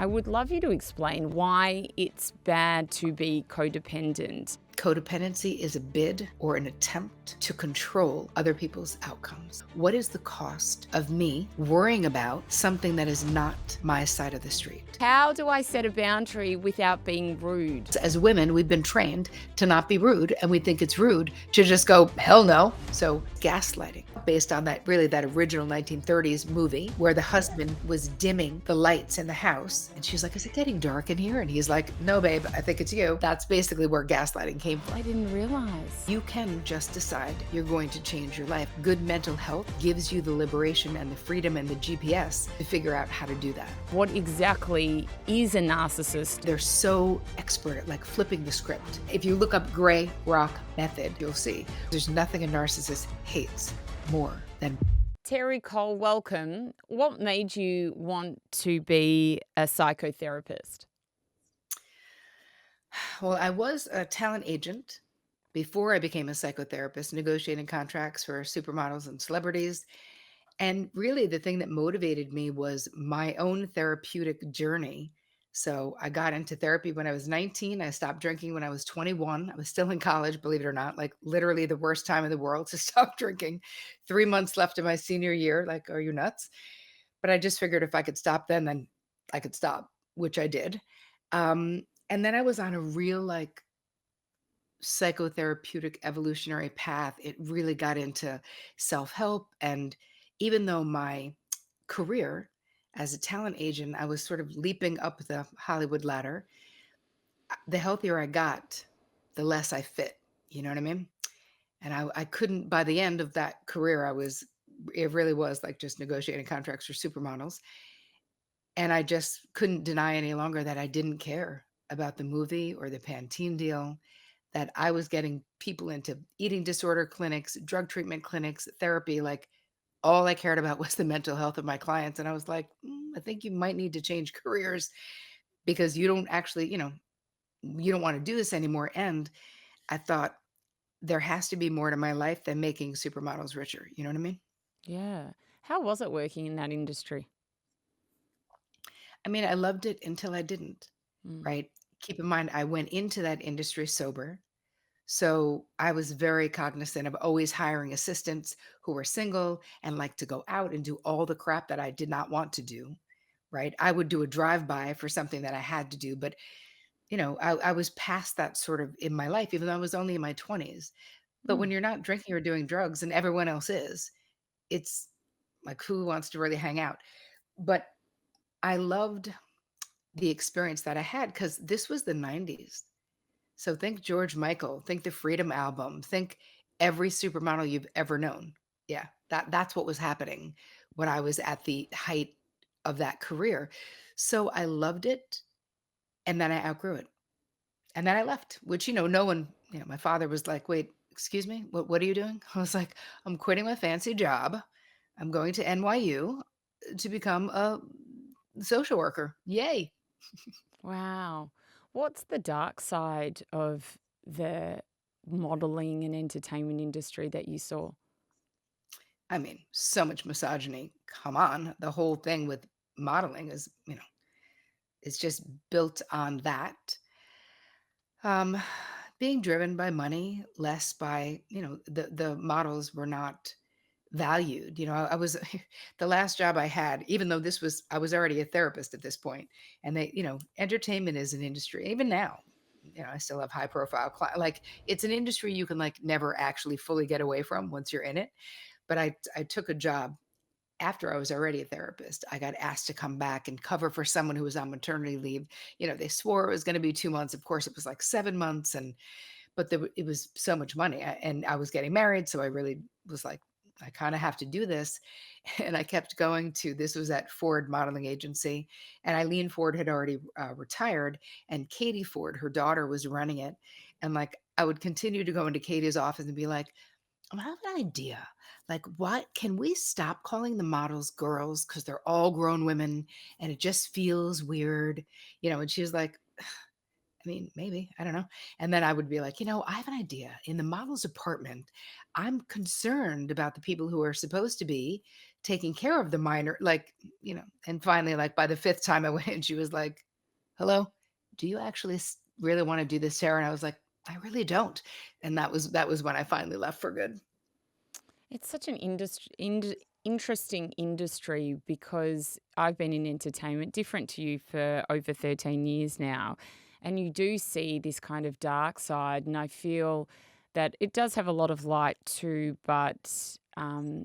I would love you to explain why it's bad to be codependent. Codependency is a bid or an attempt to control other people's outcomes. What is the cost of me worrying about something that is not my side of the street? How do I set a boundary without being rude? As women, we've been trained to not be rude, and we think it's rude to just go, hell no. So gaslighting, based on that original 1930s movie where the husband was dimming the lights in the house. And she's like, is it getting dark in here? And he's like, no, babe, I think it's you. That's basically where gaslighting came from. I didn't realize. You can just decide you're going to change your life. Good mental health gives you the liberation and the freedom and the GPS to figure out how to do that. What exactly is a narcissist? They're so expert at like flipping the script. If you look up gray rock method, you'll see there's nothing a narcissist hates more than. Terri Cole, welcome. What made you want to be a psychotherapist? Well, I was a talent agent before I became a psychotherapist, negotiating contracts for supermodels and celebrities. And really, the thing that motivated me was my own therapeutic journey. So I got into therapy when I was 19. I stopped drinking when I was 21. I was still in college, believe it or not, like literally the worst time in the world to stop drinking. 3 months left of my senior year. Like, are you nuts? But I just figured if I could stop then I could stop, which I did. And then I was on a real like psychotherapeutic evolutionary path. It really got into self-help. And even though my career as a talent agent, I was sort of leaping up the Hollywood ladder, the healthier I got, the less I fit. You know what I mean? And I couldn't, by the end of that career, it really was like just negotiating contracts for supermodels. And I just couldn't deny any longer that I didn't care about the movie or the Pantene deal, that I was getting people into eating disorder clinics, drug treatment clinics, therapy. Like all I cared about was the mental health of my clients. And I was like, I think you might need to change careers because you don't actually, you don't want to do this anymore. And I thought there has to be more to my life than making supermodels richer. You know what I mean? Yeah. How was it working in that industry? I mean, I loved it until I didn't, Mm. right? Keep in mind, I went into that industry sober. So I was very cognizant of always hiring assistants who were single and like to go out and do all the crap that I did not want to do, right? I would do a drive-by for something that I had to do, but I was past that sort of in my life, even though I was only in my 20s. But when Mm. you're not drinking or doing drugs and everyone else is, it's like who wants to really hang out? But I loved the experience that I had because this was the 90s. So think George Michael, think the Freedom album, think every supermodel you've ever known. Yeah, that's what was happening when I was at the height of that career. So I loved it, and then I outgrew it. And then I left, which no one, my father was like, "Wait, excuse me? What are you doing?" I was like, "I'm quitting my fancy job. I'm going to NYU to become a social worker." Yay. Wow. What's the dark side of the modeling and entertainment industry that you saw? I mean, so much misogyny. Come on. The whole thing with modeling is just built on that. Um, being driven by money, less by, the models were not valued. I was the last job I had, even though I was already a therapist at this point, and entertainment is an industry, even now, I still have high profile, like it's an industry you can like never actually fully get away from once you're in it. But I took a job after I was already a therapist. I got asked to come back and cover for someone who was on maternity leave. They swore it was going to be 2 months. Of course, it was like 7 months, but it was so much money, and I was getting married, so I really was like, I kind of have to do this. And I kept going to this was at Ford Modeling Agency, and Eileen Ford had already retired, and Katie Ford, her daughter, was running it, and like I would continue to go into Katie's office and be like, I have an idea. Like, what can we stop calling the models girls because they're all grown women and it just feels weird, And she was like, I mean, maybe, I don't know. And then I would be like, I have an idea. In the model's department, I'm concerned about the people who are supposed to be taking care of the minor, like, and finally, like, by the 5th time I went, she was like, "Hello, do you actually really wanna do this, Sarah?" And I was like, "I really don't." And that was when I finally left for good. It's such an interesting industry because I've been in entertainment, different to you, for over 13 years now. And you do see this kind of dark side. And I feel that it does have a lot of light too, but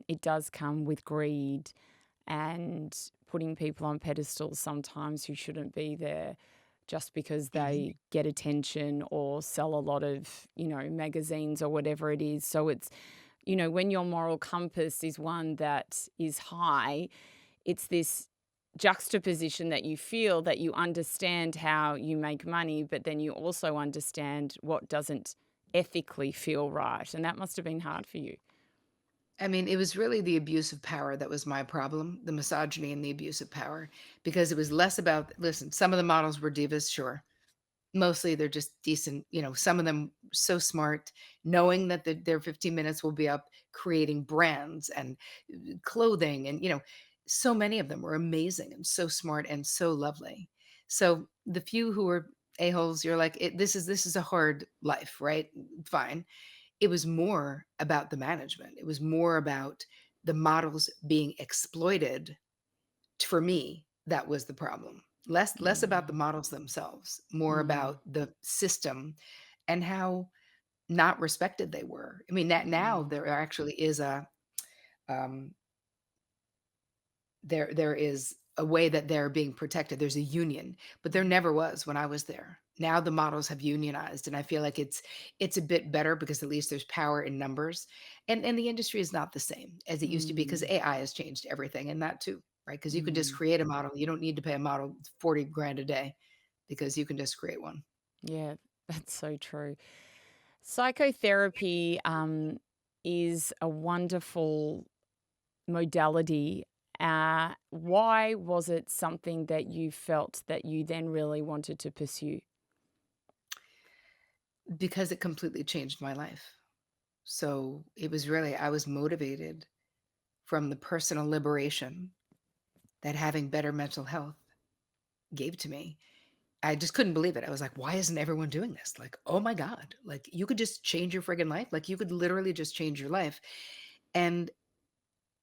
it does come with greed and putting people on pedestals sometimes who shouldn't be there just because Mhm. they get attention or sell a lot of, magazines or whatever it is. So it's, when your moral compass is one that is high, it's this juxtaposition that you feel that you understand how you make money, but then you also understand what doesn't ethically feel right. And that must have been hard for you. I mean, it was really the abuse of power that was my problem, the misogyny and the abuse of power, because it was less about, listen, some of the models were divas, sure. Mostly they're just decent, some of them so smart, knowing that their 15 minutes will be up creating brands and clothing, and so many of them were amazing and so smart and so lovely. So the few who were a-holes, you're like, this is a hard life, right? Fine. It was more about the management. It was more about the models being exploited. For me, that was the problem. Less about the Mm, models themselves, more mm, about the system and how not respected they were. I mean, that now mm, there actually is um, there is a way that they're being protected. There's a union, but there mhm, never was when I was there. Now the models have unionized, and I feel like it's a bit better because at least there's power in numbers, and the industry is not the same as it used to be because mm, AI has changed everything, and that too, right? Because you can just mm. create a model. You don't need to pay a model 40 grand a day because you can just create one. Yeah, that's so true. Psychotherapy is a wonderful modality. Why was it something that you felt that you then really wanted to pursue? Because it completely changed my life. So it was really, I was motivated from the personal liberation that having better mental health gave to me. I just couldn't believe it. I was like, "Why isn't everyone doing this?" Like, "Oh my god, like, you could just change your friggin' life, like, you could literally just change your life." And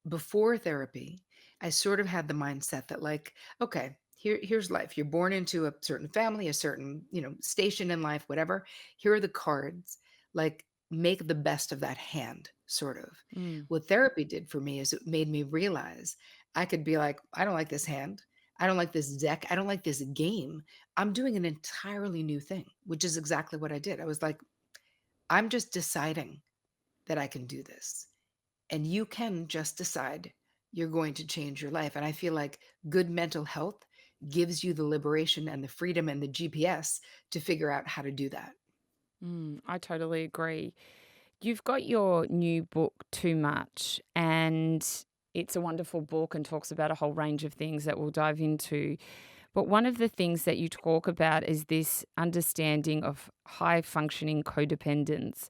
before therapy, I sort of had the mindset that, like, okay, here's life. You're born into a certain family, a certain, station in life, whatever. Here are the cards. Like, make the best of that hand, sort of. Mm, What therapy did for me is it made me realize I could be like, I don't like this hand. I don't like this deck. I don't like this game. I'm doing an entirely new thing, which is exactly what I did. I was like, I'm just deciding that I can do this. And you can just decide you're going to change your life. And I feel like good mental health gives you the liberation and the freedom and the GPS to figure out how to do that. I totally agree. You've got your new book, Too Much, and it's a wonderful book and talks about a whole range of things that we'll dive into. But one of the things that you talk about is this understanding of high functioning codependence.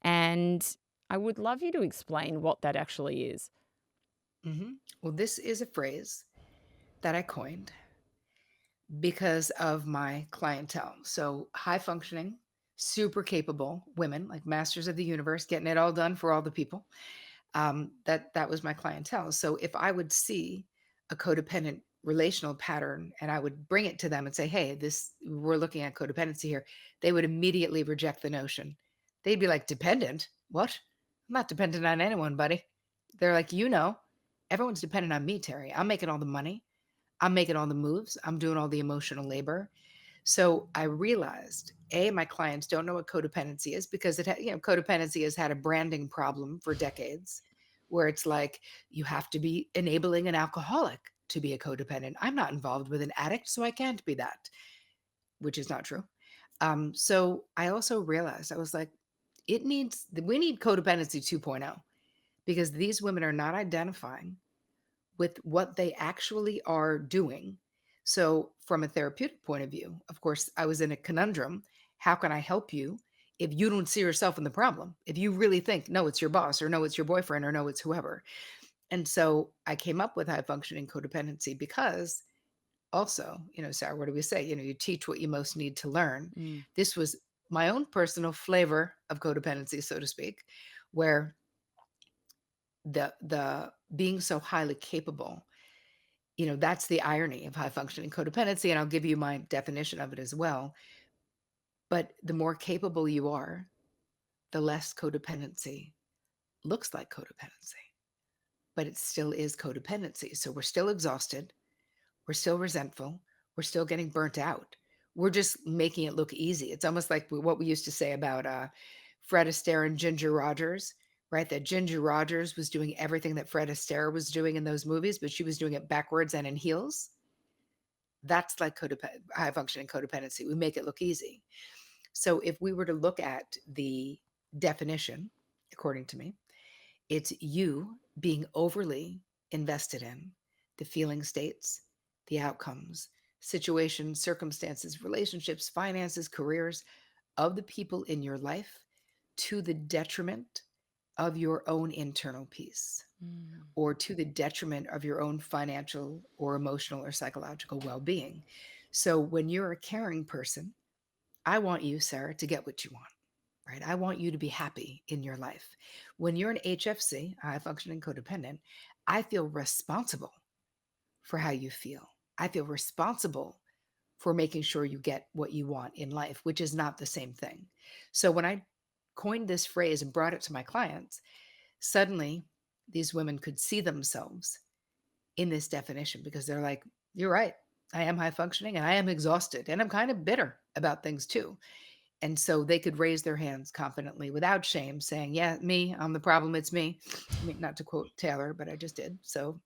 And I would love you to explain what that actually is. Well, this is a phrase that I coined because of my clientele. So, high functioning, super capable women, like masters of the universe, getting it all done for all the people. That was my clientele. So if I would see a codependent relational pattern and I would bring it to them and say, "Hey, this we're looking at codependency here," they would immediately reject the notion. They'd be like, "Dependent? What? I'm not dependent on anyone, buddy." They're like, everyone's dependent on me, Terry. I'm making all the money. I'm making all the moves. I'm doing all the emotional labor. So I realized, A, my clients don't know what codependency is because codependency has had a branding problem for decades where it's like you have to be enabling an alcoholic to be a codependent. I'm not involved with an addict, so I can't be that, which is not true. So I also realized I was like, we need codependency 2.0 because these women are not identifying with what they actually are doing. So, from a therapeutic point of view, of course, I was in a conundrum. How can I help you if you don't see yourself in the problem? If you really think, no, it's your boss, or no, it's your boyfriend, or no, it's whoever. And so I came up with high functioning codependency because also, Sarah, what do we say? You teach what you most need to learn. Mm. This was my own personal flavor of codependency, so to speak, where the being so highly capable, that's the irony of high functioning codependency. And I'll give you my definition of it as well. But the more capable you are, the less codependency looks like codependency, but it still is codependency. So we're still exhausted. We're still resentful. We're still getting burnt out. We're just making it look easy. It's almost like what we used to say about Fred Astaire and Ginger Rogers, right? That Ginger Rogers was doing everything that Fred Astaire was doing in those movies, but she was doing it backwards and in heels. That's like high functioning codependency. We make it look easy. So if we were to look at the definition, according to me, it's you being overly invested in the feeling states, the outcomes, situations, circumstances, relationships, finances, careers of the people in your life to the detriment of your own internal peace Mm. or to the detriment of your own financial or emotional or psychological well being. So when you're a caring person, I want you, Sarah, to get what you want. Right? I want you to be happy in your life. When you're an HFC, high functioning codependent, I feel responsible for how you feel. I feel responsible for making sure you get what you want in life, which is not the same thing. So when I coined this phrase and brought it to my clients, suddenly these women could see themselves in this definition because they're like, you're right. I am high functioning and I am exhausted and I'm kind of bitter about things too. And so they could raise their hands confidently without shame, saying, yeah, me, I'm the problem. It's me. I mean, not to quote Taylor, but I just did. So,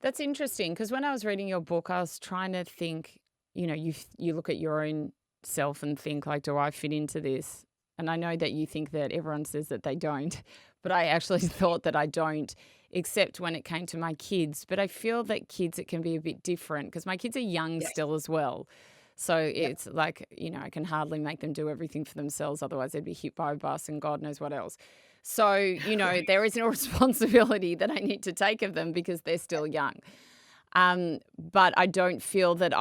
That's interesting because when I was reading your book, I was trying to think, you look at your own self and think like, do I fit into this? And I know that you think that everyone says that they don't, but I actually thought that I don't, except when it came to my kids. But I feel that kids, it can be a bit different because my kids are young yes. still as well. So Yep. it's like, I can hardly make them do everything for themselves. Otherwise, they'd be hit by a bus and God knows what else. So, Right. there is a responsibility that I need to take of them because they're still young. But I don't feel that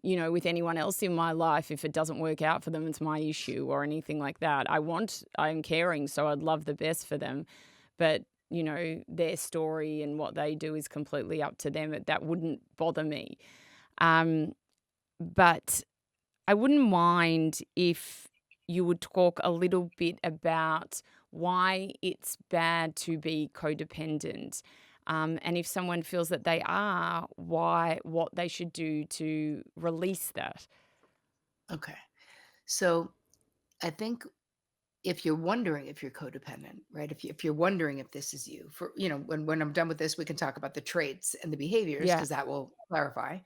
with anyone else in my life, if it doesn't work out for them, it's my issue or anything like that. I'm caring, so I'd love the best for them. But, their story and what they do is completely up to them. That wouldn't bother me. Um, but I wouldn't mind if you would talk a little bit about why it's bad to be codependent. And if someone feels that they are, what they should do to release that. Okay. So I think if you're wondering if you're codependent, right? If you're wondering if this is you, for when I'm done with this, we can talk about the traits and the behaviors Yeah. because that will clarify.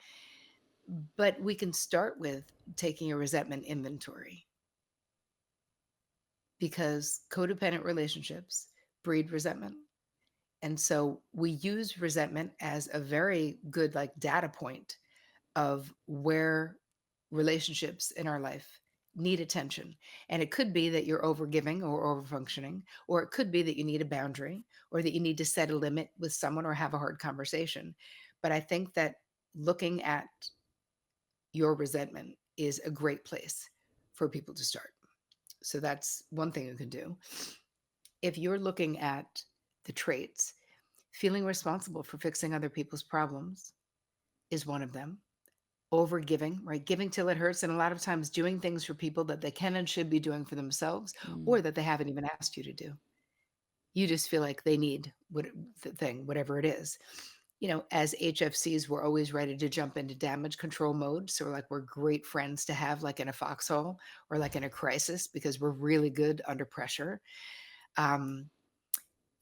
But we can start with taking a resentment inventory because codependent relationships breed resentment. And so we use resentment as a very good like data point of where relationships in our life need attention. And it could be that you're overgiving or overfunctioning, or it could be that you need a boundary or that you need to set a limit with someone or have a hard conversation. But I think that looking at your resentment is a great place for people to start. So that's one thing you can do. If you're looking at the traits, feeling responsible for fixing other people's problems is one of them. Overgiving, right? Giving till it hurts, and a lot of times doing things for people that they can and should be doing for themselves Mm. or that they haven't even asked you to do. You just feel like they need the thing, whatever it is. As HFCs, we're always ready to jump into damage control mode. So like we're great friends to have like in a foxhole or like in a crisis because we're really good under pressure. Um,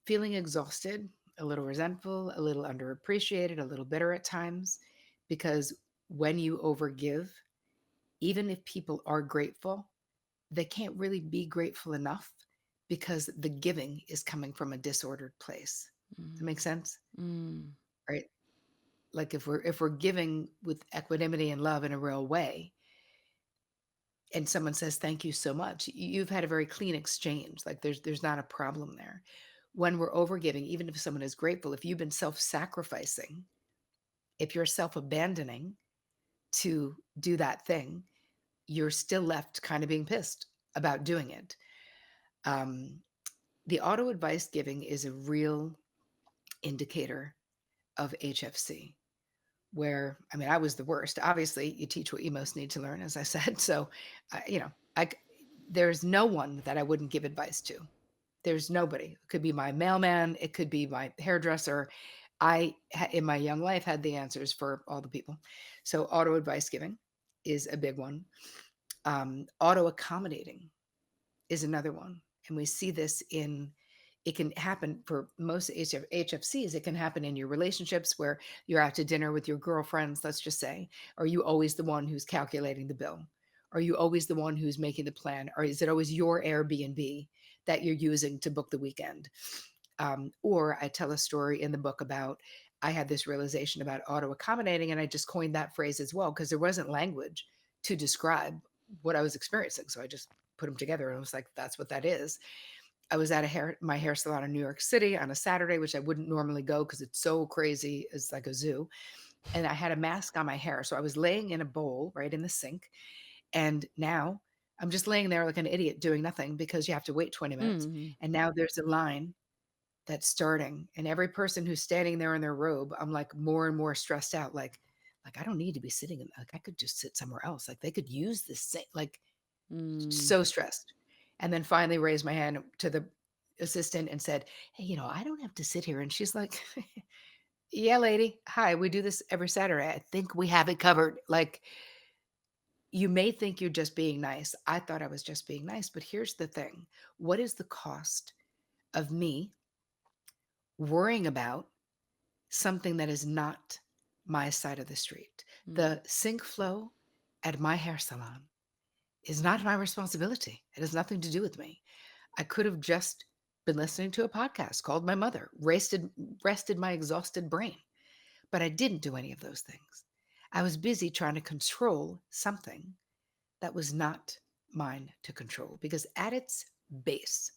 Feeling exhausted, a little resentful, a little underappreciated, a little bitter at times, because when you overgive, even if people are grateful, they can't really be grateful enough because the giving is coming from a disordered place. Does that make Mm. sense? Mm. Right? Like if we're giving with equanimity and love in a real way, and someone says thank you so much, you've had a very clean exchange. Like there's not a problem there. when we're overgiving, even if someone is grateful, if you've been self-sacrificing, if you're self-abandoning to do that thing, you're still left kind of being pissed about doing it. Um, the auto advice giving is a real indicator of HFC, where, I mean, I was the worst. Obviously, you teach what you most need to learn, as I said. So, I there's no one that I wouldn't give advice to. There's nobody. It could be my mailman, it could be my hairdresser. In my young life, had the answers for all the people. So, auto advice giving is a big one. Auto accommodating is another one. And we see this in it can happen for most HFCs. It can happen in your relationships where you're out to dinner with your girlfriends, let's just say. Are you always the one who's calculating the bill? Are you always the one who's making the plan? Or is it always your Airbnb that you're using to book the weekend? Or I tell a story in the book about I had this realization about auto accommodating, and I just coined that phrase as well because there wasn't language to describe what I was experiencing. So I just put them together and I was like, that's what that is. I was at my hair salon in New York City on a Saturday, which I wouldn't normally go because it's so crazy. It's like a zoo. And I had a mask on my hair. So I was laying in a bowl right in the sink. And now I'm just laying there like an idiot doing nothing because you have to wait 20 minutes. Mhm. And now there's a line that's starting. And every person who's standing there in their robe, I'm like more and more stressed out. Like I don't need to be sitting in, like I could just sit somewhere else. Like they could use this like Mm. so stressed. And then finally raised my hand to the assistant and said, "Hey, I don't have to sit here." And she's like, "Yeah, lady. Hi, we do this every Saturday. I think we have it covered." Like, you may think you're just being nice. I thought I was just being nice, but here's the thing. What is the cost of me worrying about something that is not my side of the street? Mm. The sink flow at my hair salon is not my responsibility. It has nothing to do with me. I could have just been listening to a podcast, called my mother, rested my exhausted brain, but I didn't do any of those things. I was busy trying to control something that was not mine to control because at its base,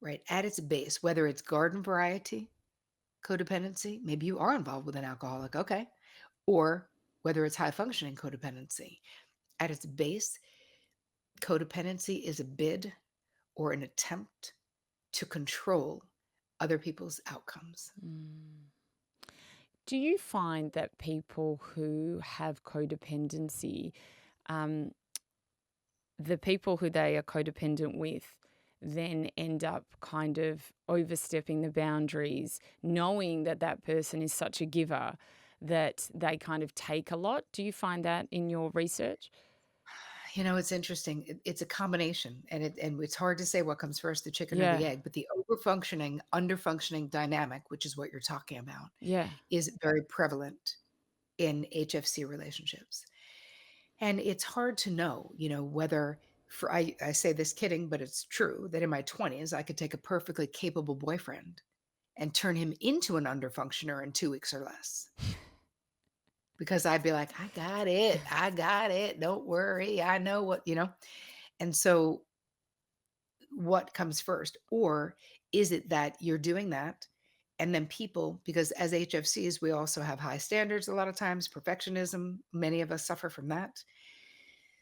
right, at its base, whether it's garden variety codependency, maybe you are involved with an alcoholic, okay, or whether it's high functioning codependency, at its base, codependency is a bid or an attempt to control other people's outcomes. Mm. Do you find that people who have codependency, um, the people who they are codependent with, then end up kind of overstepping the boundaries, knowing that that person is such a giver that they kind of take a lot? Do you find that in your research? It's interesting. It's a combination, and it's hard to say what comes first, the chicken or the Yeah, egg. But the overfunctioning, underfunctioning dynamic, which is what you're talking about, yeah. is very prevalent in HFC relationships. And it's hard to know, whether I say this kidding, but it's true that in my 20s, I could take a perfectly capable boyfriend and turn him into an underfunctioner in 2 weeks or less. Because I'd be like, I got it. I got it. Don't worry. I know what. And so what comes first? Or is it that you're doing that and then people, because as HFCs, we also have high standards a lot of times, perfectionism, many of us suffer from that.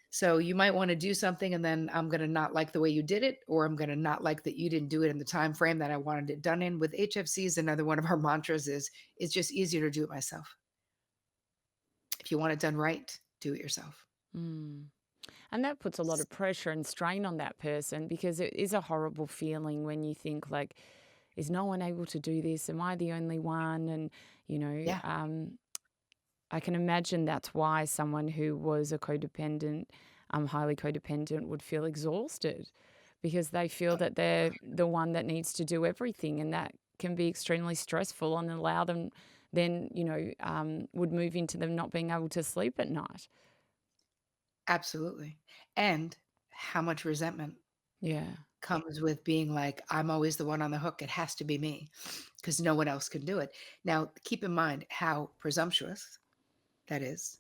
So you might want to do something and then I'm going to not like the way you did it, or I'm going to not like that you didn't do it in the time frame that I wanted it done in. With HFCs, another one of our mantras is it's just easier to do it myself. If you want it done right, do it yourself. Mm. And that puts a lot of pressure and strain on that person because it is a horrible feeling when you think like, is no one able to do this? Am I the only one? And, you know, Yeah, um, I can imagine that's why someone who was a codependent, highly codependent, would feel exhausted because they feel that they're the one that needs to do everything. And that can be extremely stressful and allow them then, would move into them not being able to sleep at night. absolutely. And how much resentment Yeah. comes with being like, I'm always the one on the hook. It has to be me because no one else can do it. Now, keep in mind how presumptuous that is.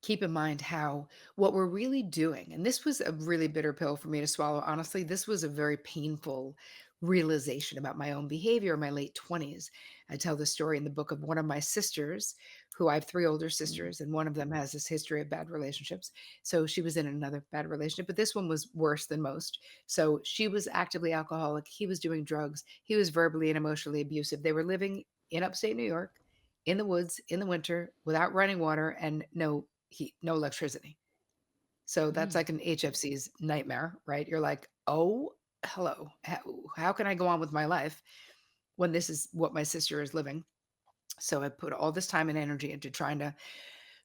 Keep in mind how what we're really doing, and this was a really bitter pill for me to swallow. Honestly, this was a very painful realization about my own behavior in my late 20s. I tell the story in the book of one of my sisters, who I have three older Mm. sisters, and one of them has this history of bad relationships. So she was in another bad relationship, but this one was worse than most. So she was actively alcoholic. He was doing drugs. He was verbally and emotionally abusive. They were living in upstate New York, in the woods, in the winter, without running water and no heat, no electricity. So that's Mm. like an HFC's nightmare, right? You're like, "Oh, hello. How can I go on with my life when this is what my sister is living?" So I put all this time and energy into trying to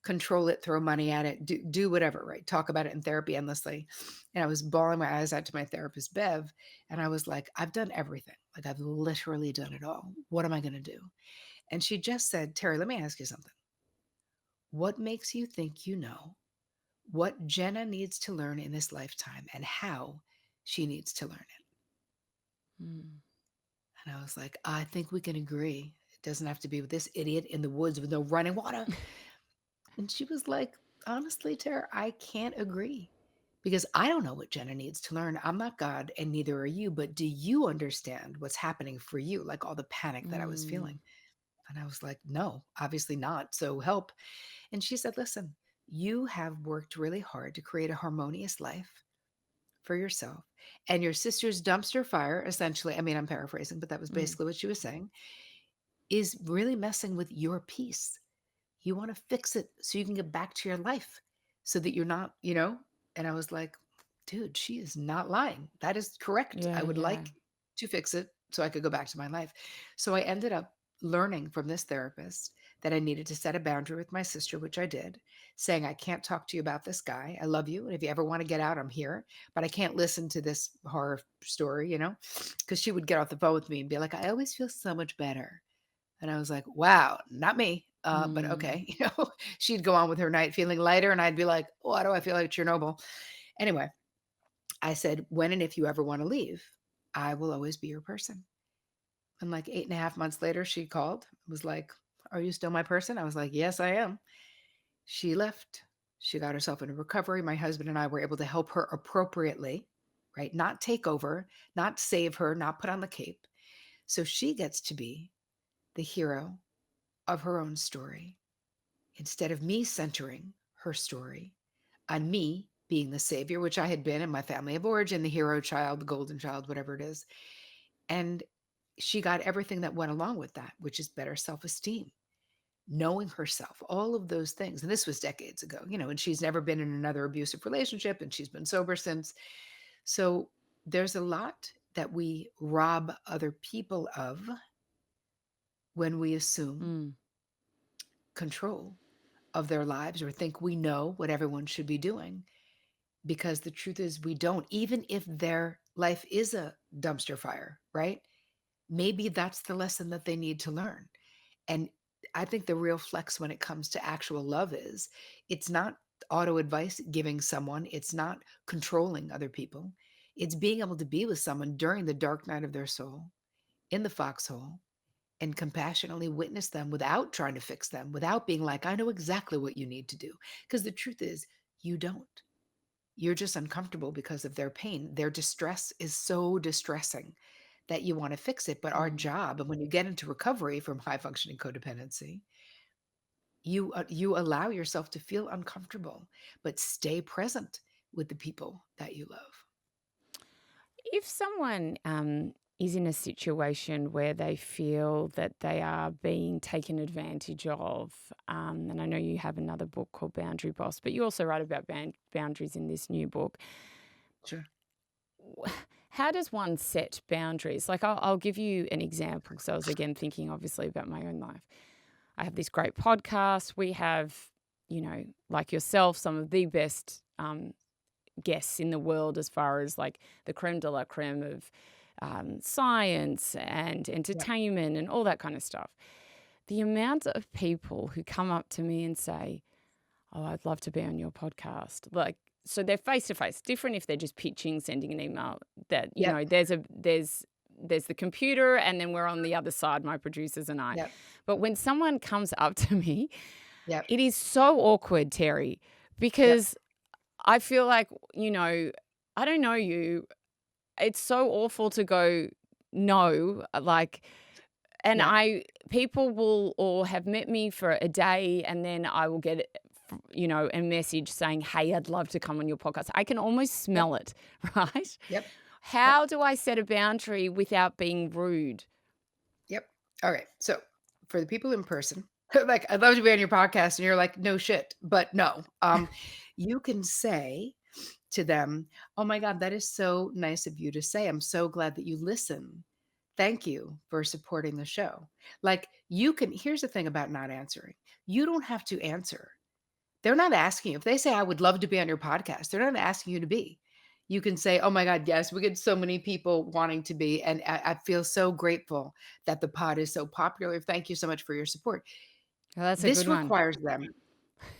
control it, throw money at it, do whatever, right? Talk about it in therapy endlessly. And I was bawling my eyes out to my therapist, Bev, and I was like, "I've done everything. Like I've literally done it all. What am I going to do?" And she just said, "Terry, let me ask you something. What makes you think you know what Jenna needs to learn in this lifetime and how she needs to learn it?" Mm. And I was like, "I think we can agree. It doesn't have to be with this idiot in the woods with no running water." And she was like, "Honestly, Tara, I can't agree because I don't know what Jenna needs to learn. I'm not God and neither are you, but do you understand what's happening for you? Like all the panic that I was Mm. feeling." And I was like, "No, obviously not. So help." And she said, "Listen, you have worked really hard to create a harmonious life for yourself. And your sister's dumpster fire, essentially, I mean, I'm paraphrasing, but that was Mm. basically what she was saying, is really messing with your peace. You want to fix it so you can get back to your life so that you're not, you know?" And I was like, "Dude, she is not lying. That is correct. I Yeah, would yeah. like to fix it so I could go back to my life." So I ended up learning from this therapist that I needed to set a boundary with my sister, which I did, saying, "I can't talk to you about this guy. I love you. And if you ever want to get out, I'm here. But I can't listen to this horror story, you know?" Because she would get off the phone with me and be like, "I always feel so much better." And I was like, "Wow, not me, but Mm. okay." She'd go on with her night feeling lighter, and I'd be like, "Why do I feel like Chernobyl?" Anyway, I said, "When and if you ever wanna leave, I will always be your person." And like 8.5 months later, she called, was like, "Are you still my person?" I was like, "Yes, I am." She left. She got herself into recovery. My husband and I were able to help her appropriately, right? Not take over, not save her, not put on the cape. So she gets to be the hero of her own story, instead of me centering her story on me being the savior, which I had been in my family of origin, the hero child, the golden child, whatever it is. And she got everything that went along with that, which is better self esteem, knowing herself, all of those things. And this was decades ago, and she's never been in another abusive relationship and she's been sober since. So there's a lot that we rob other people of when we assume Mm. control of their lives or think we know what everyone should be doing, because the truth is we don't, even if their life is a dumpster fire, right? Maybe that's the lesson that they need to learn. And I think the real flex when it comes to actual love is it's not auto advice giving someone, it's not controlling other people. It's being able to be with someone during the dark night of their soul in the foxhole and compassionately witness them without trying to fix them, without being like, "I know exactly what you need to do." Because the truth is, you don't. You're just uncomfortable because of their pain. Their distress is so distressing that you want to fix it. But our Mm. job, and when you get into recovery from high functioning codependency, you allow yourself to feel uncomfortable, but stay present with the people that you love. If someone is in a situation where they feel that they are being taken advantage of, and I know you have another book called Boundary Boss, but you also write about boundaries in this new book. Sure. How does one set boundaries? Like, I'll give you an example. So I was again thinking, obviously, about my own life. I have this great podcast. We have, like yourself, some of the best guests in the world as far as like the creme de la creme of science and Yeah. entertainment and all that kind of stuff. The amount of people who come up to me and say, "Oh, I'd love to be on your podcast." Like, so they're face to face. Different if they're just pitching, sending an email. That Yep. there's the computer, and then we're on the other side, my producers and I. Yep. But when someone comes up to me, Yep. it is so awkward, Terry, Yep. because I feel like, I don't know you. It's so awful to go, know, like, and Yep. people will or have met me for a day and then I will get, a message saying, "Hey, I'd love to come on your podcast." I can almost Yep. smell it, right? Yep. Yep. How do I set a boundary without being rude? Yep. All right. So for the people in person, like I'd love to be on your podcast, and you're like, no shit, but no. You can say to them, "Oh my God, that is so nice of you to say. I'm so glad that you listen. Thank you for supporting the show." Like you can, here's the thing about not answering. You don't have to answer. They're not asking you. If they say, "I would love to be on your podcast," they're not asking you to be. You can say, "Oh my God, yes, we get so many people wanting to be. And I feel so grateful that the pod is so popular. Thank you so much for your support." Oh, that's a This good one. requires them,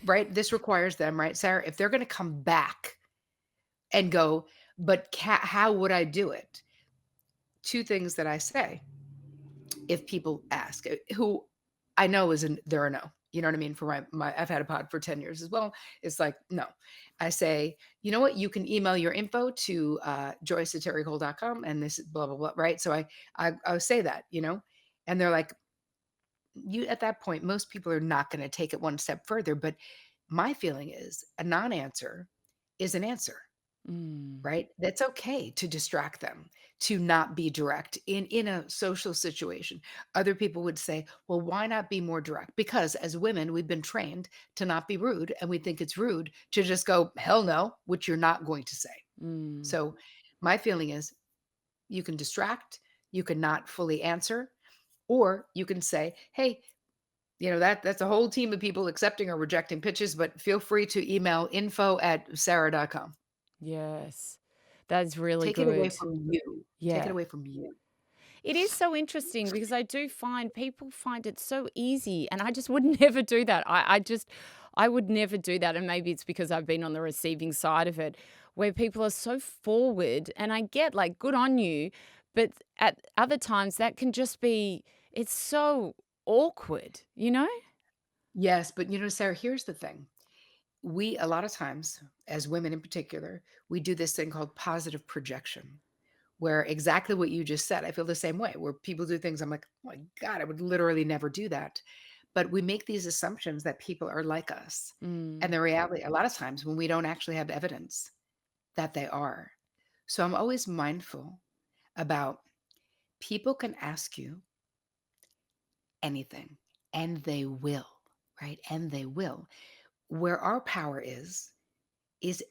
right? This requires them, right, Sarah? If they're going to come back and go, "But how would I do it?" Two things that I say if people ask, who I know isn't they're a no. You know what I mean? For my I've had a pod for 10 years as well. It's like, no. I say, you know what? You can email your info to Joyce at terrycole.com and this is blah blah blah. Right. So I say that, and they're like, you at that point, most people are not going to take it one step further. But my feeling is a non-answer is an answer. Mm, Right? That's okay to distract them, to not be direct in a social situation. Other people would say, "Well, why not be more direct?" Because as women, we've been trained to not be rude, and we think it's rude to just go, "Hell no," which you're not going to say. mm. So, my feeling is you can distract, you can not fully answer, or you can say, "Hey, that's a whole team of people accepting or rejecting pitches, but feel free to email info@sarah.com." Yes. That's really Take it away good. from you. Take it Yeah. away from you. It is so interesting because I do find people find it so easy, and I just would never do that. I would never do that, and maybe it's because I've been on the receiving side of it, where people are so forward, and I get like good on you, but at other times that can just be it's so awkward, you know? Yes, but Sarah, here's the thing. We, a lot of times, as women in particular, we do this thing called positive projection, where exactly what you just said, I feel the same way, where people do things, I'm like, oh my God, I would literally never do that. But we make these assumptions that people are like us. And Mm, the reality, a lot of times when we don't actually have evidence that they are. So I'm always mindful about people can ask you anything, and they will, right? And they will. Where our power is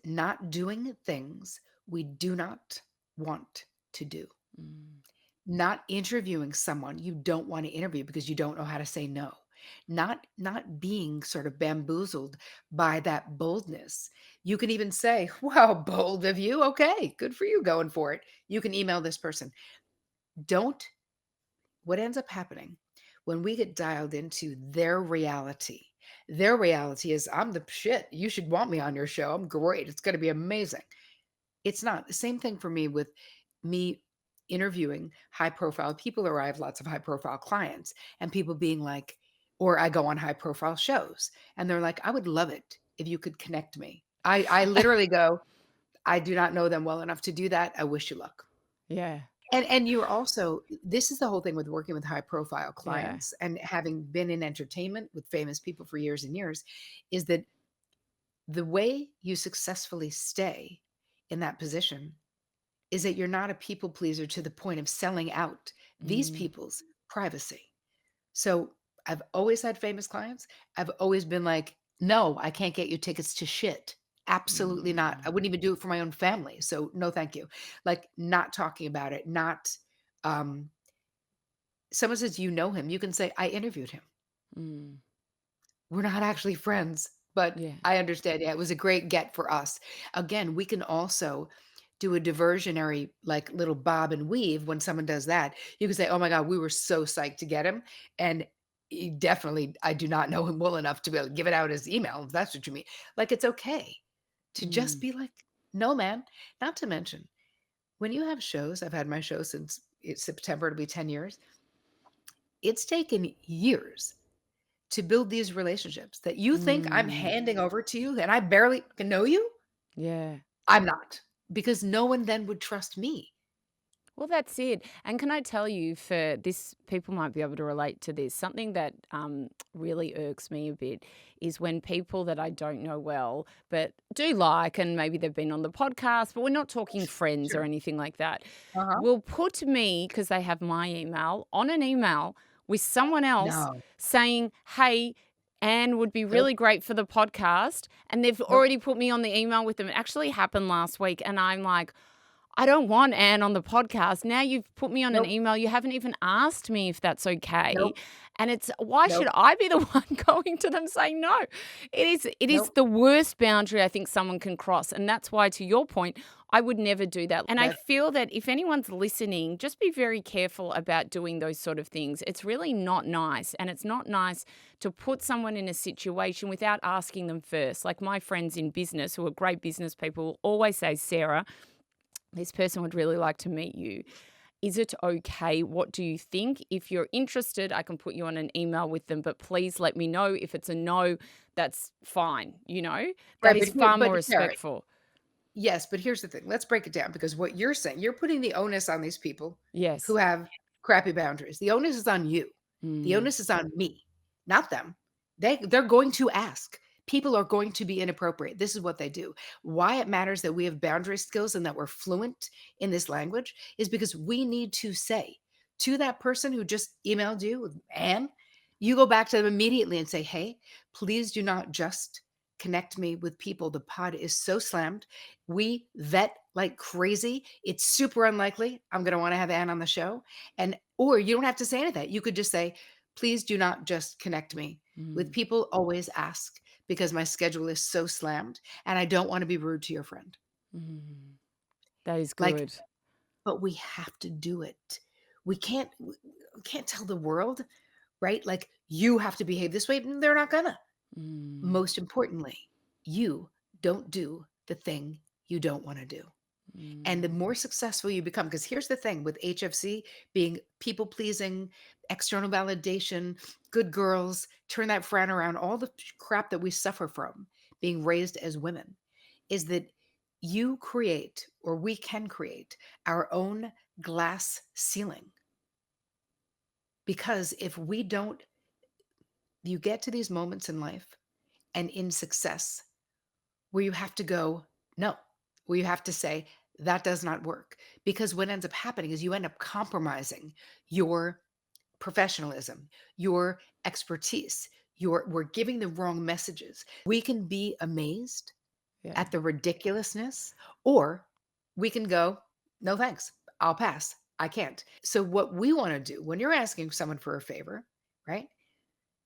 not doing things we do not want to do. mm, Not interviewing someone you don't want to interview because you don't know how to say no. Not being sort of bamboozled by that boldness. You can even say, "Wow, bold of you. Okay, good for you going for it." You can email this person. Don't What ends up happening when we get dialed into their reality is, "I'm the shit. You should want me on your show. I'm great. It's going to be amazing." It's not. The same thing for me with me interviewing high profile people, or I have lots of high profile clients, and people being like, or I go on high profile shows and they're like, "I would love it if you could connect me." I literally go, "I do not know them well enough to do that. I wish you luck." yeah, And you're also, this is the whole thing with working with high profile yeah. clients and having been in entertainment with famous people for years and years, is that the way you successfully stay in that position is that you're not a people pleaser to the point of selling out these Mm, people's privacy. So I've always had famous clients. I've always been like, "No, I can't get you tickets to shit. Absolutely not. I mm. wouldn't even do it for my own family. So no, thank you." Like not talking about it, not um someone says you know him, you can say, "I interviewed him. Mm, We're not actually friends, but yeah. I understand. Yeah, it was a great get for us." Again, we can also do a diversionary, like little bob and weave when someone does that. You can say, "Oh my God, we were so psyched to get him." And definitely, I do not know him well enough to be able to give it out as email, if that's what you mean. Like, it's okay to just Mm, be like, "No, man." Not to mention, when you have shows, I've had my show since September, it'll be 10 years. It's taken years to build these relationships that you think I'm mm. handing over to you and I barely know you. Yeah. I'm not, because no one then would trust me. Well, that's it. And can I tell you, for this, people might be able to relate to this. Something that really irks me a bit is when people that I don't know well, but do like, and maybe they've been on the podcast, but we're not talking friends or Sure. anything like that, Uh-huh. will put me, because they have my email, on an email with someone else No. saying, hey, Anne would be Nope. really great for the podcast. And they've Nope. already put me on the email with them. It actually happened last week. And I'm like, I don't want Anne on the podcast. Now you've put me on an Nope. email. You haven't even asked me if that's okay. Nope. And it's, why should Nope. I be the one going to them saying no? It is Nope. the worst boundary I think someone can cross. And that's why, to your point, I would never do that. And I That feel that if anyone's listening, just be very careful about doing those sort of things. It's really not nice. And it's not nice to put someone in a situation without asking them first. Like my friends in business who are great business people will always say, Sarah, this person would really like to meet you. Is it okay? What do you think? If you're interested, I can put you on an email with them, but please let me know. If it's a no, that's fine. That right, is far but more Terry, respectful. yes, but here's the thing. Let's break it down because what you're saying, you're putting the onus on these people who Yes. have crappy boundaries. The onus is on you. The Mm, onus is on me, not them. They're going to ask. People are going to be inappropriate. This is what they do. Why it matters that we have boundary skills and that we're fluent in this language is because we need to say to that person who just emailed you, Anne, you go back to them immediately and say, hey, please do not just connect me with people. The pod is so slammed. We vet like crazy. It's super unlikely I'm going to want to have Anne on the show. And, or you don't have to say any of that. You could just say, please do not just connect me with mm, people. Always ask because my schedule is so slammed and I don't want to be rude to your friend. mm. That is Like, good. but we have to do it. We can't tell the world, right? Like you have to behave this way. They're not gonna. Mm, Most importantly, you don't do the thing you don't want to do. And the mm, more successful you become, because here's the thing with HFC being people pleasing, external validation, good girls, turn that frown around, all the crap that we suffer from being raised as women, is that you create, or we can create, our own glass ceiling. Because if we don't, you get to these moments in life and in success where you have to go, no, where you have to say, that does not work. Because what ends up happening is you end up compromising your professionalism, your expertise, we're giving the wrong messages. We can be amazed yeah. at the ridiculousness, or we can go, no thanks, I'll pass. I can't. So, what we want to do when you're asking someone for a favor, right?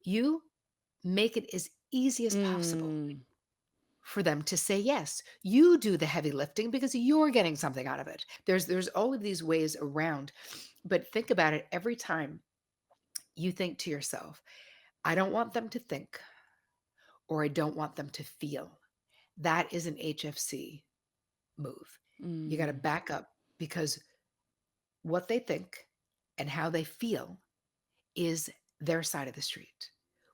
You make it as easy as possible Mm, for them to say yes. You do the heavy lifting because you're getting something out of it. There's all of these ways around, but think about it every time you think to yourself, I don't want them to think or I don't want them to feel. That is an HFC move. You got to mm. back up because what they think and how they feel is their side of the street.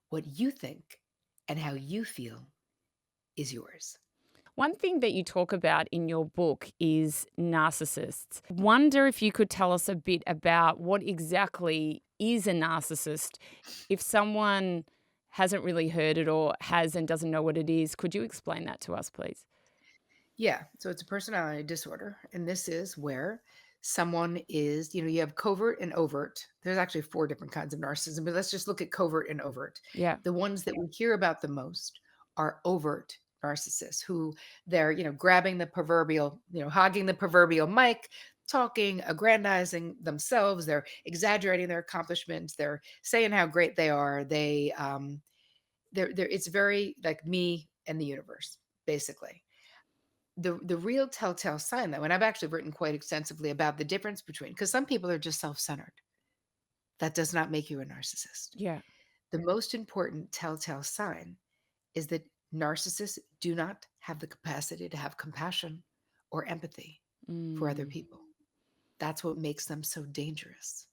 What you think and how you feel is yours. One thing that you talk about in your book is narcissists. Wonder if you could tell us a bit about what exactly is a narcissist. If someone hasn't really heard it or has and doesn't know what it is, could you explain that to us, please? Yeah, so it's a personality disorder, and this is where someone is, you have covert and overt. There's actually four different kinds of narcissism, but let's just look at covert and overt. Yeah. The ones that we hear about the most are overt narcissists who they're, grabbing the proverbial, hogging the proverbial mic, talking, aggrandizing themselves, they're exaggerating their accomplishments, they're saying how great they are. They're it's very like me and the universe, basically. The real telltale sign though, and I've actually written quite extensively about the difference between, because some people are just self-centered. That does not make you a narcissist. Yeah. The most important telltale sign is that narcissists do not have the capacity to have compassion or empathy for other Mm. people. That's what makes them so dangerous.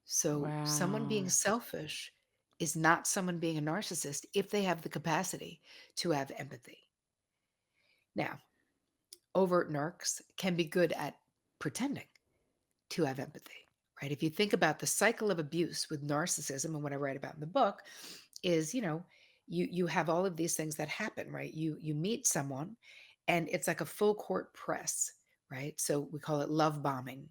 So someone being Wow. selfish is not someone being a narcissist if they have the capacity to have empathy. Now, overt narcs can be good at pretending to have empathy, right? If you think about the cycle of abuse with narcissism, and what I write about in the book is, you have all of these things that happen, right? You meet someone and it's like a full court press, right? So we call it love bombing,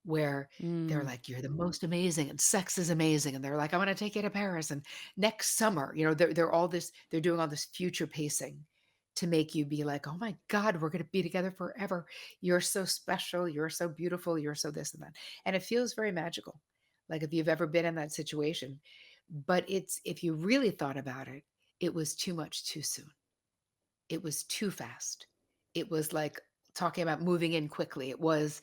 where they're Mm. like, "You're the most amazing, and sex is amazing," and they're like, "I wanna take you to Paris, and next summer," they're doing all this future pacing to make you be like, "Oh my god, we're gonna be together forever. You're so special, you're so beautiful, you're so this and that," and it feels very magical, like, if you've ever been in that situation, but if you really thought about it, it was too much too soon. It was too fast. It was like talking about moving in quickly. It was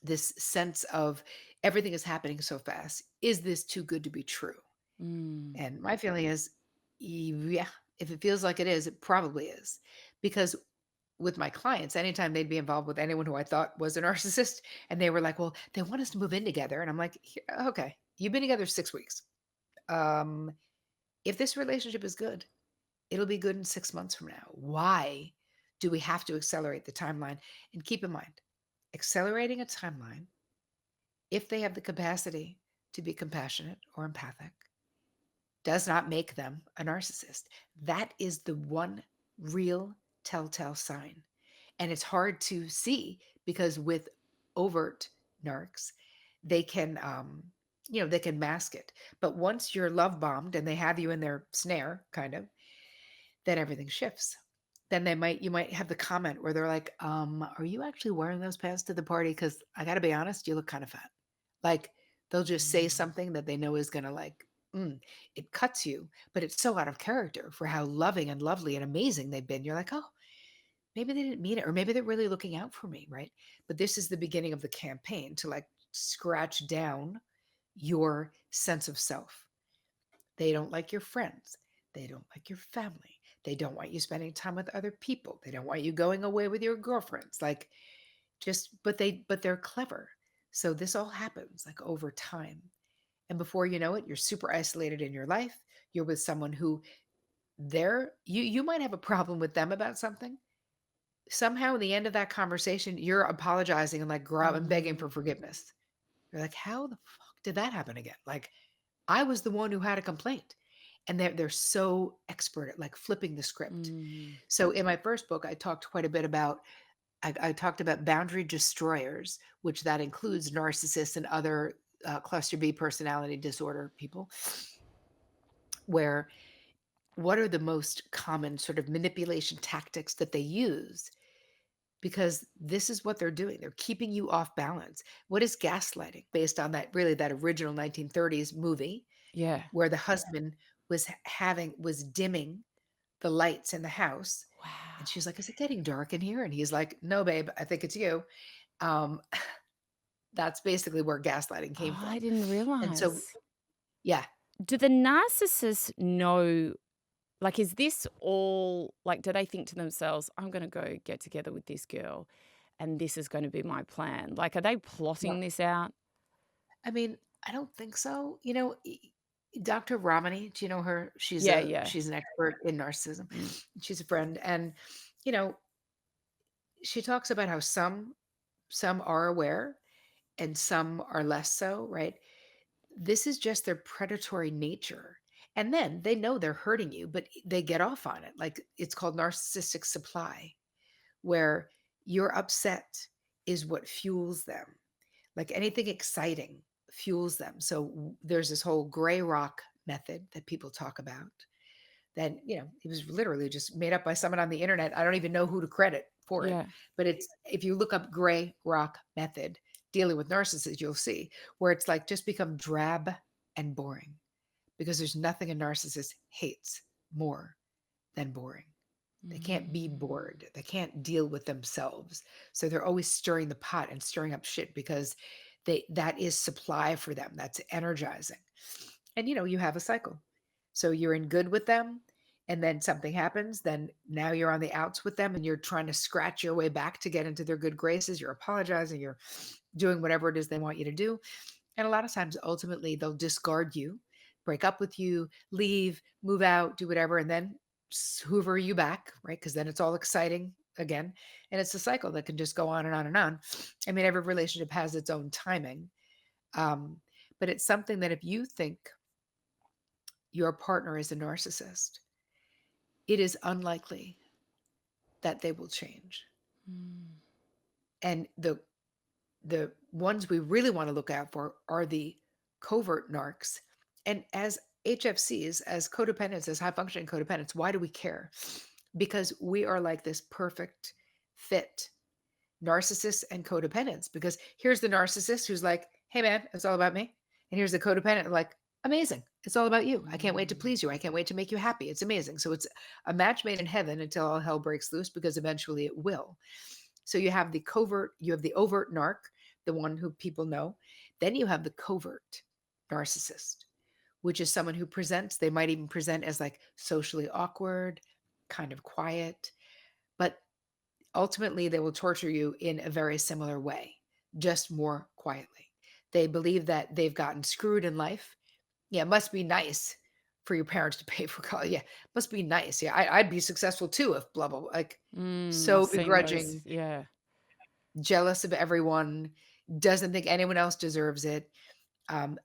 this sense of everything is happening so fast. Is this too good to be true? Mm. And my feeling is, yeah, if it feels like it is, it probably is. Because with my clients, anytime they'd be involved with anyone who I thought was a narcissist, and they were like, well, they want us to move in together. And I'm like, okay, you've been together 6 weeks. Um, if this relationship is good, it'll be good in 6 months from now. Why do we have to accelerate the timeline? And keep in mind, accelerating a timeline, if they have the capacity to be compassionate or empathic, does not make them a narcissist. That is the one real telltale sign. And it's hard to see because with overt narcs, they can, they can mask it. But once you're love bombed and they have you in their snare, kind of, then everything shifts. Then you might have the comment where they're like, are you actually wearing those pants to the party? Because I got to be honest, you look kind of fat. Like they'll just say Mm. something that they know is going to mm, it cuts you, but it's so out of character for how loving and lovely and amazing they've been. You're like, oh, maybe they didn't mean it, or maybe they're really looking out for me, right? But this is the beginning of the campaign to like scratch down your sense of self. They don't like your friends. They don't like your family. They don't want you spending time with other people. They don't want you going away with your girlfriends. Like but they're clever. So this all happens like over time. And before you know it, you're super isolated in your life. You're with someone who you might have a problem with them about something. Somehow in the end of that conversation, you're apologizing and like and begging Mm. for forgiveness. You're like, how the fuck did that happen again? Like I was the one who had a complaint. And they're so expert at like flipping the script. Mm. So in my first book, I talked quite a bit about I talked about boundary destroyers, which that includes narcissists and other cluster B personality disorder people, where what are the most common sort of manipulation tactics that they use? Because this is what they're doing. They're keeping you off balance. What is gaslighting? Based on that original 1930s movie Yeah. where the husband was dimming the lights in the house. And Wow. she's like, "Is it getting dark in here?" And he's like, "No, babe, I think it's you." Um, that's basically where gaslighting came Oh, I from. didn't And so, realize. yeah, Do the narcissists know, like, is this all, like, do they think to themselves, I'm going to go get together with this girl and this is going to be my plan? Like, are they no, plotting this out? I mean, I don't think so. Dr. Ramani, do you know her? Yeah, yeah. She's an expert in narcissism. Mm. She's a friend, and you know, she talks about how some are aware and some are less so, right? This is just their predatory nature. And then they know they're hurting you, but they get off on it. Like it's called narcissistic supply, where your upset is what fuels them. Like anything exciting fuels them. So there's this whole gray rock method that people talk about that, it was literally just made up by someone on the internet. I don't even know who to credit for it. Yeah. But it's if you look up gray rock method dealing with narcissists, you'll see where it's like just become drab and boring because there's nothing a narcissist hates more than boring. They can't be Mm. bored. They can't deal with themselves. So they're always stirring the pot and stirring up shit because that is supply for them. That's energizing. And you have a cycle. So you're in good with them and then something happens, then now you're on the outs with them and you're trying to scratch your way back to get into their good graces. You're apologizing, you're doing whatever it is they want you to do. And a lot of times ultimately they'll discard you, break up with you, leave, move out, do whatever, and then hoover you back, right? Because then it's all exciting. again. And it's a cycle that can just go on and on and on. I mean, every relationship has its own timing. Um, but it's something that if you think your partner is a narcissist, it is unlikely that they will change. Mm. And the ones we really want to look out for are the covert narcs. And as HFCs, as codependents, as high functioning codependents, why do we care? Because we are like this perfect fit, narcissists and codependents. Because here's the narcissist who's like, hey man, it's all about me. And here's the codependent like, amazing. It's all about you. I can't wait to Mm. please you. I can't wait to make you happy. It's amazing. So it's a match made in heaven until all hell breaks loose, because eventually it will. So you have the covert, you have the overt narc, the one who people know. Then you have the covert narcissist, which is someone who presents, they might even present as like socially awkward, kind of quiet, but ultimately they will torture you in a very similar way, just more quietly. They believe that they've gotten screwed in life. Yeah, it must be nice for your parents to pay for college. Yeah, must be nice. Yeah, I'd be successful too if blah, blah, blah. Like I've so seen those. begrudging, Yeah. jealous of everyone, doesn't think anyone else deserves it,